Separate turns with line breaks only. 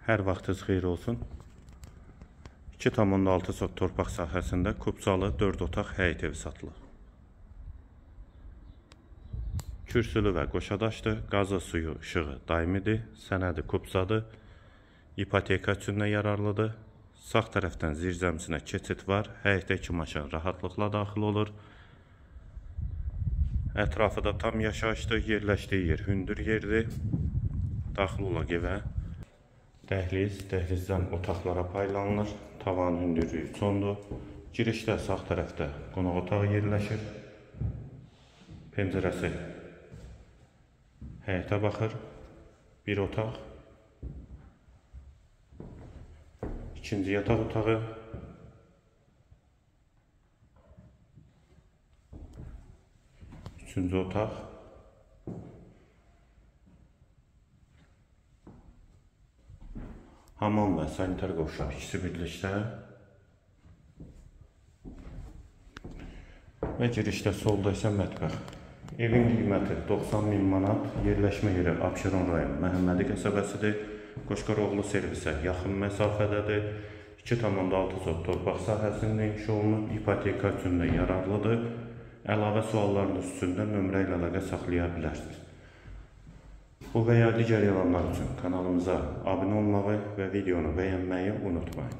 Hər vaxtınız xeyir olsun. 2,6 sot torpaq sahəsində Kubcalı 4 otaq həyət evi satılır. Kürsülü və qoşadaşdır, qazı, suyu, işığı daimidir, sənədi Kubcadır, ipoteka üçün də yararlıdır. Sağ tərəfdən zirzəmisinə keçid var, həyətə 2 maşın rahatlıqla daxil olur. Ətrafı da tam yaşayışdır, yerləşdiyi yer hündür yerdir. Daxil olaq evə. Dəhlizdən otaqlara paylanılır. Tavan hündürlüyü sondur. Girişdə sağ tərəfdə qonaq otağı yerləşir. Pəncərəsi həyətə baxır. Bir otaq. İkinci yataq otağı. Üçüncü otaq. Hamam və sanitar qovşaq ikisi birlikdə. Və girişdə solda isə mətbəx. Evin qiyməti 90.000 manat, yerləşmə yeri Abşeron rayon Məhəmmədi qəsəbəsidir. Qoşqaroğlu servisə yaxın məsafədədir. 2,6 sot torpaq sahəsində inşa olunub, ipoteka üçün də yararlıdır. Əlavə suallarınız üçün də nömrə ilə əlaqə saxlaya bilərsiniz. Bu və ya digər yalanlar üçün kanalımıza abunə olmağı və videonu bəyənməyi unutmayın.